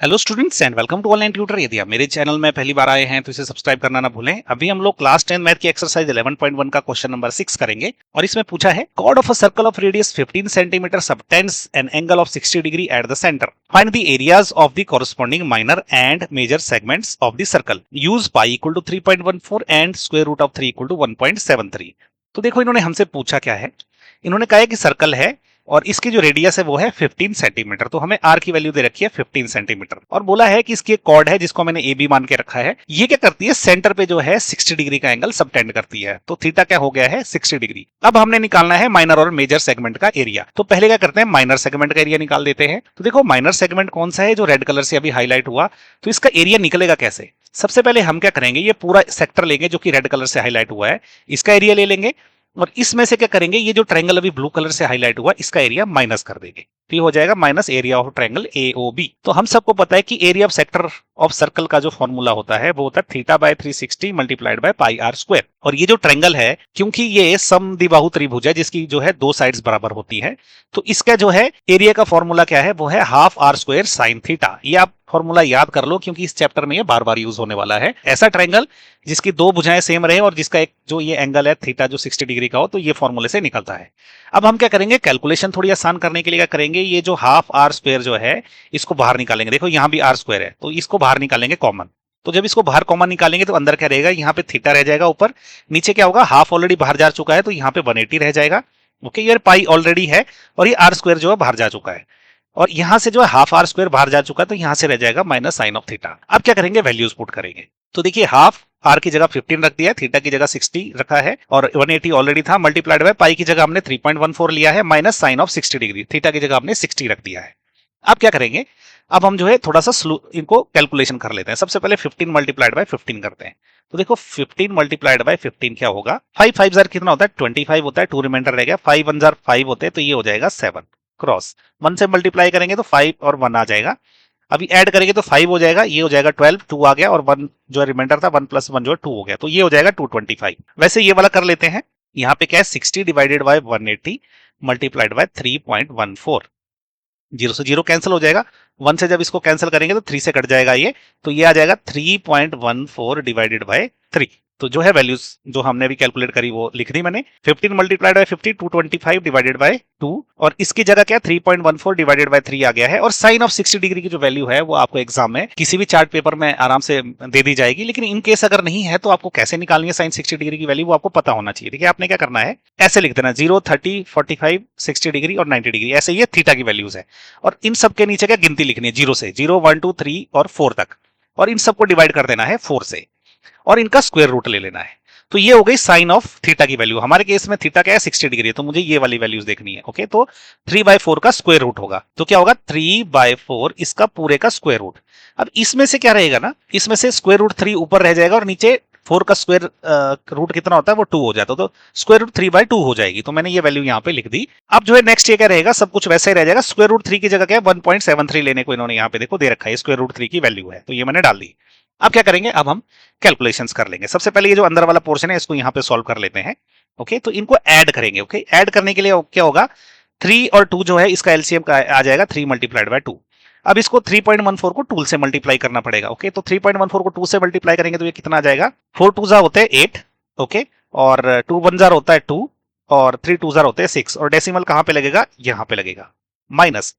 Hello students and welcome to online tutor. यदि आप मेरे चैनल में पहली बार आए हैं तो इसे सब्सक्राइब करना ना भूलें। अभी हम लोग क्लास 10 मैथ की एक्सरसाइज 11.1 का क्वेश्चन नंबर 6 करेंगे और इसमें पूछा है chord of a circle of radius 15 centimetre subtends an angle of 60 degree at the centre. Find the areas of the corresponding minor and major segments of the circle. Use pi equal to 3.14 and square root of 3 equal to 1.73। तो देखो इन्होंने हमसे पूछा क्या है, इन्होंने कहा है कि सर्कल है और इसकी जो रेडियस है वो है 15 सेंटीमीटर। तो हमें आर की वैल्यू दे रखी है 15 सेंटीमीटर और बोला है कि इसकी एक कॉर्ड है जिसको मैंने ए बी मान के रखा है। ये क्या करती है, सेंटर पे जो है 60 डिग्री का एंगल सबटेंड करती है। तो थीटा क्या हो गया है 60 डिग्री। अब हमने निकालना है माइनर और मेजर सेगमेंट का एरिया। तो पहले क्या करते हैं, माइनर सेगमेंट का एरिया निकाल देते हैं। तो देखो माइनर सेगमेंट कौन सा है, जो रेड कलर से अभी हाईलाइट हुआ। तो इसका एरिया निकलेगा कैसे, सबसे पहले हम क्या करेंगे, ये पूरा सेक्टर लेंगे जो कि रेड कलर से हाईलाइट हुआ है, इसका एरिया ले लेंगे और इसमें से क्या करेंगे, ये जो ट्रायंगल अभी ब्लू कलर से हाईलाइट हुआ इसका एरिया माइनस कर देंगे। तो ये हो जाएगा minus area of triangle AOB। तो हम सबको पता है कि area of sector of circle का जो फॉर्मूला होता है वो होता है theta by 360 multiplied by pi r square. और ये जो ट्रायंगल है, क्योंकि ये समद्विबाहु त्रिभुज है जिसकी जो है दो साइड्स बराबर होती है, तो इसका जो है एरिया का फॉर्मूला क्या है, वो है half r square sine theta. ये आप फॉर्मूला याद कर लो क्योंकि इस चैप्टर में ये बार बार यूज होने वाला है। ऐसा ट्रायंगल जिसकी दो भुजाएं सेम रहे और जिसका एक जो ये एंगल है थीटा जो 60 डिग्री का हो, तो ये फॉर्मूले से निकलता है। अब हम क्या करेंगे, कैलकुलेशन थोड़ी आसान करने के लिए क्या करेंगे, ये जो हाफ आर स्क्वायर जो है इसको बाहर निकालेंगे। देखो यहाँ भी आर स्क्वायर है तो इसको बाहर निकालेंगे कॉमन। तो जब इसको बाहर कॉमन निकालेंगे तो अंदर क्या रहेगा, यहाँ पे थीटा रह जाएगा ऊपर, नीचे क्या होगा, हाफ ऑलरेडी बाहर जा चुका है तो यहाँ पे 180 रह जाएगा। ओके, ये पाई ऑलरेडी है और ये आर स्क्वायर जो है बाहर जा चुका है और यहां से जो है हाफ आर स्क्वायर बाहर जा चुका है तो यहां से रह जाएगा माइनस साइन ऑफ थीटा। अब क्या करेंगे, वैल्यूज पुट करेंगे। तो देखिए हाफ आर की जगह 15 रख दिया है, थीटा की जगह 60 रखा है और 180 ऑलरेडी था, मल्टीप्लाइड बाय पाई की जगह हमने 3.14 लिया है, minus sine of 60 degree, theta की जगह हमने 60 रख दिया है। अब क्या करेंगे, अब हम जो है थोड़ा सा इनको कैलकुलेशन कर लेते हैं। सबसे पहले 15 मल्टीप्लाइड बाय 15 करते हैं। तो देखो 15 मल्टीप्लाइड बाय 15 क्या होगा, 5 5 जार कितना होता है 25 होता है, 2 रिमाइंडर रह गया, 5 1 जार 5 होते हैं तो ये हो जाएगा 7 क्रॉस 1 से मल्टीप्लाई करेंगे तो 5 और 1 आ जाएगा। अभी ऐड करेंगे तो 5 हो जाएगा, ये हो जाएगा 12, 2 आ गया और 1 जो रिमाइंडर था 1 प्लस 1 जो है 2 हो गया, तो ये हो जाएगा 225। वैसे ये वाला कर लेते हैं, यहाँ पे क्या है 60 divided by 180 multiplied by 3.14, zero से जीरो कैंसिल हो जाएगा, 1 से जब इसको कैंसिल करेंगे तो 3 से कट जाएगा ये, तो ये आ जाएगा 3.14 डिवाइडेड बाय 3। तो जो है वैल्यूज जो हमने भी कैलकुलेट करी वो लिख दी मैंने, 15 मल्टीप्लाइड बाय 50 225 डिवाइडेड बाय 2 और इसकी जगह क्या 3.14 डिवाइडेड बाय 3 आ गया है। और साइन ऑफ 60 डिग्री की जो वैल्यू है वो आपको एग्जाम में किसी भी चार्ट पेपर में आराम से दे दी जाएगी, लेकिन इन केस अगर नहीं है तो आपको कैसे निकालनी है साइन 60 डिग्री की वैल्यू वो आपको पता होना चाहिए। देखिए आपने क्या करना है, ऐसे लिख देना 0 30 45 60 डिग्री और 90 डिग्री, ऐसे ये थीटा की वैल्यूज है और इन सब के नीचे क्या गिनती लिखनी है, 0 से 0 1 2 3 और 4 तक, और इन सबको डिवाइड कर देना है 4 से और इनका स्क्वायर रूट ले लेना है। तो ये हो गई साइन ऑफ थीटा की वैल्यू। हमारे केस में थीटा क्या है 60 डिग्री है तो मुझे ये वाली वैल्यूज देखनी है। ओके, तो 3/4 का स्क्वायर रूट होगा, तो क्या होगा 3/4 इसका पूरे का स्क्वायर रूट। अब इसमें से क्या रहेगा ना, इसमें से स्क्वायर रूट 3 ऊपर रह जाएगा और नीचे 4 का स्क्वायर रूट कितना होता है वो 2 हो जाता है, तो स्क्वायर रूट 3/2 हो जाएगी। तो मैंने ये वैल्यू यहाँ पे लिख दी। अब जो है नेक्स्ट ये क्या रहेगा, सब कुछ वैसे ही रह जाएगा, स्क्वायर रूट 3 की जगह क्या है 1.73 लेने को इन्होंने यहाँ पे देखो दे रखा है, स्क्वायर रूट 3 की वैल्यू है तो ये मैंने डाल दी। अब क्या करेंगे, अब हम कैलकुलेशंस कर लेंगे। सबसे पहले ये जो अंदर वाला पोर्शन है इसको यहाँ पे सॉल्व कर लेते हैं। ओके, तो इनको ऐड करेंगे। ओके, ऐड करने के लिए क्या होगा, 3 और 2 जो है इसका एलसीएम का आ जाएगा 3 मल्टीप्लाइड बाय 2। अब इसको 3.14 को 2 से मल्टीप्लाई करना पड़ेगा। ओके, तो 3.14 को 2 से मल्टीप्लाई करेंगे तो ये कितना आ जाएगा, 4 2 जार होते हैं 8, ओके, और 2 1 जार होता है 2 और 3 2 जार होते हैं 6, और डेसिमल कहां पे लगेगा, यहां पे लगेगा। माइनस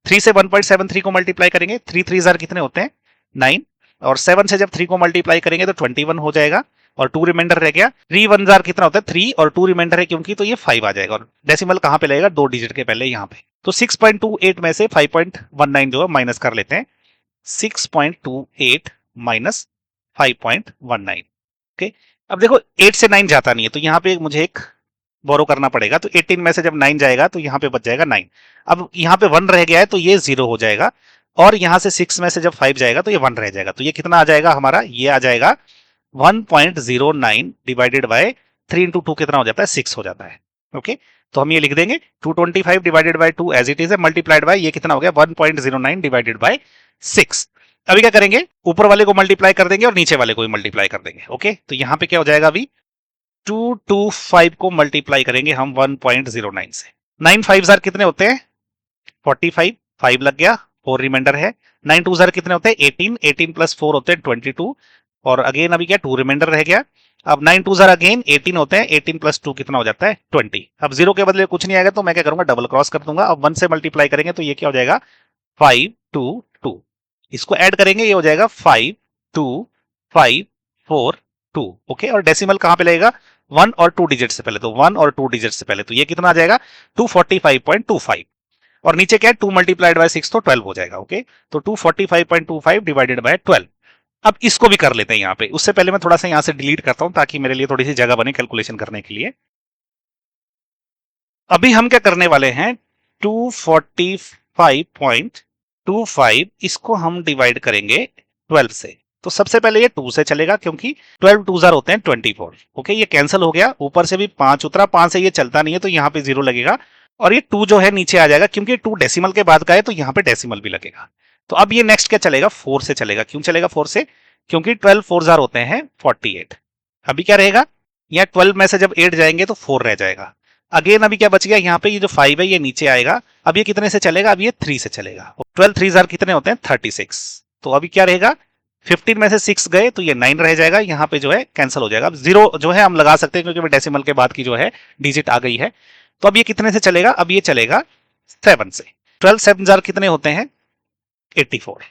3 से 1.73 को मल्टीप्लाई करेंगे, 3 3 जार कितने होते हैं 9, और 7 से जब 3 को मल्टीप्लाई करेंगे तो 21 हो जाएगा और 2 रिमाइंडर रह गया। 3 1 जार कितना होता है 3 और 2 रिमाइंडर है क्योंकि, तो ये 5 आ जाएगा और डेसिमल कहां पे लगेगा 2 डिजिट के पहले यहाँ पे। तो 6.28 में से 5.19 जो है माइनस कर लेते हैं, 6.28 माइनस 5.19। ओके, अब देखो 8 से 9 जाता नहीं है तो यहाँ पे मुझे एक बोरो करना पड़ेगा, तो 18 में से जब 9 जाएगा तो यहाँ पे बच जाएगा 9। अब यहाँ पे 1 रह गया है तो ये 0 हो जाएगा और यहां से 6 में से जब 5 जाएगा तो ये 1 रह जाएगा, तो ये कितना आ जाएगा हमारा, ये आ जाएगा 1.09 डिवाइडेड बाय 3 इंटू 2 कितना हो जाता है 6 हो जाता है। ओके, तो हम ये लिख देंगे 225 divided by 2 as it is है, मल्टीप्लाइड बाय ये कितना हो गया 1.09 डिवाइडेड बाय 6। अभी क्या करेंगे, ऊपर वाले को मल्टीप्लाई कर देंगे और नीचे वाले को भी मल्टीप्लाई कर देंगे। ओके, तो यहां पे क्या हो जाएगा, अभी 225 को मल्टीप्लाई करेंगे हम 1.09 से, 9 5 जार कितने होते हैं 45, 5 लग गया 4 रिमाइंडर है। 9 2 जार कितने होते हैं 18, 18 प्लस 4 होते हैं 22, और अगेन अभी क्या 2 रिमाइंडर रह गया। अब 9 2 जार अगेन 18 होते हैं, 18 प्लस 2 कितना हो जाता है 20। अब 0 के बदले कुछ नहीं आएगा तो मैं क्या करूंगा डबल क्रॉस कर दूंगा। अब 1 से मल्टीप्लाई करेंगे तो ये क्या हो जाएगा 5 2 2। इसको ऐड करेंगे ये हो जाएगा 5 2 5 4 2। ओके, और डेसिमल कहां पे लगेगा 1 और 2 डिजिट से पहले, तो 1 और 2 डिजिट से पहले, तो ये कितना आ जाएगा 245.25। और नीचे क्या है 2 मल्टीप्लाइड बाय 6 तो 12 हो जाएगा। ओके, तो 245.25 डिवाइडेड बाय 12। अब इसको भी कर लेते हैं यहाँ पे। उससे पहले मैं थोड़ा सा यहाँ से डिलीट करता हूं ताकि मेरे लिए थोड़ी सी जगह बने कैलकुलेशन करने के लिए। अभी हम क्या करने वाले हैं 245.25 इसको हम डिवाइड करेंगे 12 से। तो सबसे पहले ये 2 से चलेगा क्योंकि 12 2 जार होते हैं 24। ओके, ये कैंसिल हो गया, ऊपर से भी 5 उतरा, 5 से ये चलता नहीं है तो यहाँ पे 0 लगेगा, और ये 2 जो है नीचे आ जाएगा क्योंकि 2 डेसिमल के बाद का है तो यहाँ पे डेसिमल भी लगेगा। तो अब ये नेक्स्ट क्या चलेगा 4 से चलेगा। क्यों चलेगा 4 से, क्योंकि 12 4 जार होते हैं 48। अभी क्या रहेगा, यहाँ 12 में से जब 8 जाएंगे तो 4 रह जाएगा। अगेन अभी क्या बच गया, यहाँ पे ये जो 5 है ये नीचे आएगा। अब ये कितने से चलेगा, अब ये 3 से चलेगा। 12 3 जार कितने होते हैं 36। तो अभी क्या रहेगा 15 में से 6 गए तो ये 9 रह जाएगा, यहाँ पे जो है कैंसिल हो जाएगा। अब 0 जो है हम लगा सकते हैं क्योंकि डेसिमल के बाद की जो है डिजिट आ गई है। तो अब ये कितने से चलेगा, अब ये चलेगा 7 से। 12 7 जार कितने होते हैं 84।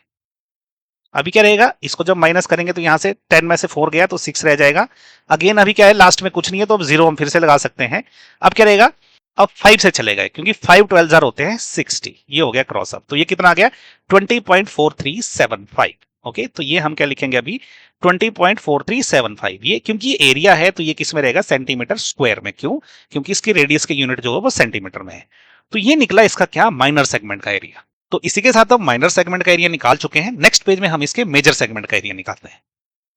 अभी क्या रहेगा, इसको जब माइनस करेंगे तो यहां से 10 में से 4 गया तो 6 रह जाएगा। अगेन अभी क्या है लास्ट में कुछ नहीं है तो अब 0 हम फिर से लगा सकते हैं। अब क्या रहेगा, अब 5 से चलेगा क्योंकि 5 12 जार होते हैं 60। ये हो गया क्रॉस अप, तो ये कितना आ गया 20.4375। ओके, तो ये हम क्या लिखेंगे अभी 20.4375। ये क्योंकि ये एरिया है तो ये किस में रहेगा सेंटीमीटर स्क्वायर में। क्यों, क्योंकि इसकी रेडियस के यूनिट जो है वो सेंटीमीटर में है। तो ये निकला इसका क्या माइनर सेगमेंट का एरिया। तो इसी के साथ हम माइनर सेगमेंट का एरिया निकाल चुके हैं। नेक्स्ट पेज में हम इसके मेजर सेगमेंट का एरिया निकालते हैं।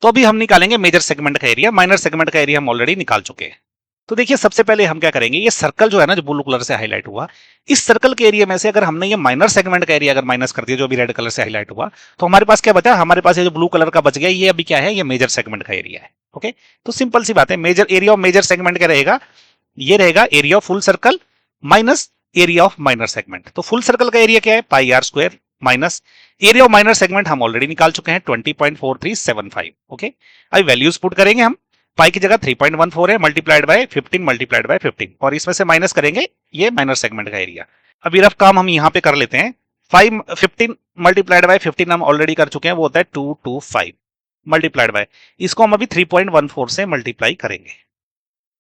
तो अभी हम निकालेंगे मेजर सेगमेंट का एरिया। माइनर सेगमेंट का एरिया हम ऑलरेडी निकाल चुके हैं। तो देखिए सबसे पहले हम क्या करेंगे, ये सर्कल जो है ना जो ब्लू कलर से हाईलाइट हुआ, इस सर्कल के एरिया में से अगर हमने ये माइनर सेगमेंट का एरिया अगर माइनस कर दिया जो अभी रेड कलर से हाईलाइट हुआ, तो हमारे पास क्या बचा, हमारे पास ये जो ब्लू कलर का बच गया ये अभी क्या है, ये मेजर सेगमेंट का एरिया है। ओके, तो सिंपल सी बात है, major area of major segment क्या रहेगा, ये रहेगा area of full circle minus area of minor segment. तो फुल सर्कल का एरिया क्या है pi r square minus area of minor segment हम ऑलरेडी निकाल चुके हैं 20.4375। ओके, अभी वैल्यूज पुट करेंगे हम। पाई की जगह 3.14 है मल्टीप्लाइड बाय 15 और इसमें से माइनस करेंगे ये माइनर सेगमेंट का एरिया। अभी रफ काम हम यहां पे कर लेते हैं। 15 मल्टीप्लाइड बाय 15 हम ऑलरेडी कर चुके हैं, वो होता है 225 मल्टीप्लाइड बाय, इसको हम अभी 3.14 से मल्टीप्लाई करेंगे।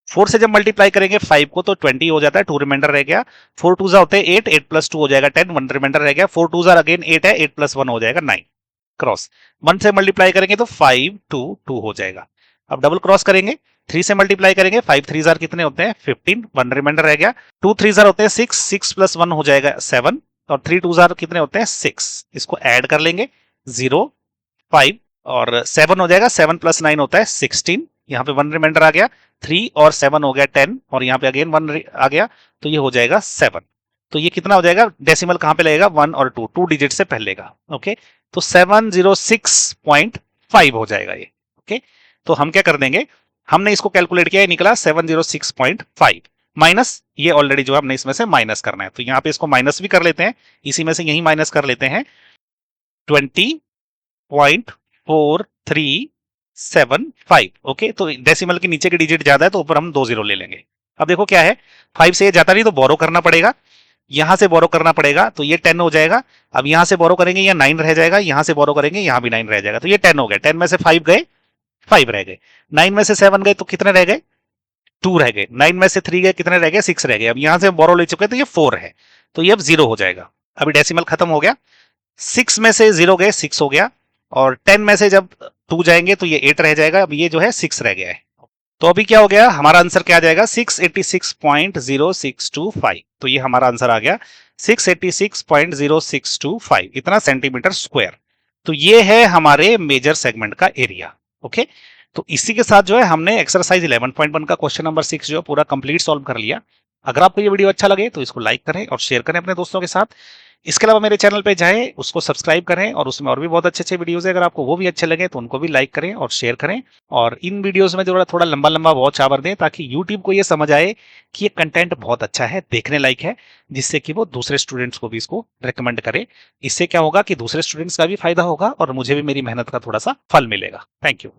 4 से जब मल्टीप्लाई करेंगे 5 को तो 20 हो जाता है, 2 रिमाइंडर रह गया। 4 2 होते हैं 8, 8 प्लस 2 हो जाएगा 10, 1 रिमाइंडर रह गया। 4 2 अगेन 8 है, 8 प्लस 1 हो जाएगा 9। क्रॉस 1 से मल्टीप्लाई करेंगे तो 5 2 2 हो जाएगा। अब डबल क्रॉस करेंगे, 3 से मल्टीप्लाई करेंगे, 5 3 कितने होते हैं 15, 1 रिमाइंडर रह गया। 2 3 होते हैं 6, 6 प्लस 1 हो जाएगा 7, और 3 2 कितने होते हैं 6। इसको ऐड कर लेंगे 0 5 और 7 हो जाएगा, 7 प्लस 9 होता है 16। यहाँ पे 1 रिमाइंडर आ गया, 3 और 7 हो गया 10, और यहाँ पे अगेन 1 आ गया तो ये हो जाएगा 7। तो ये कितना हो जाएगा, डेसिमल कहां पे लगेगा 1 और 2 डिजिट से पहले का। ओके, तो 706.5 हो जाएगा ये। ओके, तो हम क्या कर देंगे, हमने इसको कैलकुलेट किया, निकला 706.5 माइनस ये ऑलरेडी जो हमने इसमें से माइनस करना है, तो यहाँ पे इसको माइनस भी कर लेते हैं, इसी में से यही माइनस कर लेते हैं 20.4375। ओके, तो डेसिमल के नीचे के डिजिट ज्यादा है तो ऊपर हम 2 0 ले लेंगे। अब देखो क्या है 5 से ये जाता नहीं तो बोरो करना पड़ेगा, यहां से बोरो करना पड़ेगा तो ये 10 हो जाएगा। अब यहां से बोरो करेंगे ये 9 रह जाएगा, यहां से बोरो करेंगे यहां भी 9 रह जाएगा, तो ये 10 हो गए। 10 में से 5 गए 5 रह गए, 9 में से 7 गए तो कितने रह गए 2 रह गए, 9 में से 3 गए कितने रह गए 6 रह गए। अब यहां से बोरो ले चुके तो ये 4 है, तो ये अब 0 हो जाएगा। अभी डेसिमल खत्म हो गया, 6 में से 0 गए 6 हो गया, और 10 में से जब 2 जाएंगे तो ये 8 रह जाएगा। अब ये जो है 6 रह गया है, तो अभी क्या हो गया हमारा आंसर क्या आ जाएगा 686.0625। तो ये हमारा आंसर आ गया 686.0625, इतना सेंटीमीटर स्क्वायर। तो ये है हमारे मेजर सेगमेंट का एरिया। ओके, तो इसी के साथ जो है हमने एक्सरसाइज 11.1 का क्वेश्चन नंबर 6 जो है पूरा कंप्लीट सॉल्व कर लिया। अगर आपको ये वीडियो अच्छा लगे तो इसको लाइक करें और शेयर करें अपने दोस्तों के साथ। इसके अलावा मेरे चैनल पे जाएं, उसको सब्सक्राइब करें और उसमें और भी बहुत अच्छे अच्छे वीडियोस है। अगर आपको वो भी अच्छे लगे तो उनको भी लाइक करें और शेयर करें, और इन वीडियोस में थोड़ा थोड़ा लंबा लंबा वॉच आवर दें ताकि यूट्यूब को ये समझ आए कि ये कंटेंट बहुत अच्छा है, देखने लायक है, जिससे कि वो दूसरे स्टूडेंट्स को भी इसको रिकमेंड करे। इससे क्या होगा कि दूसरे स्टूडेंट्स का भी फायदा होगा और मुझे भी मेरी मेहनत का थोड़ा सा फल मिलेगा। Thank you.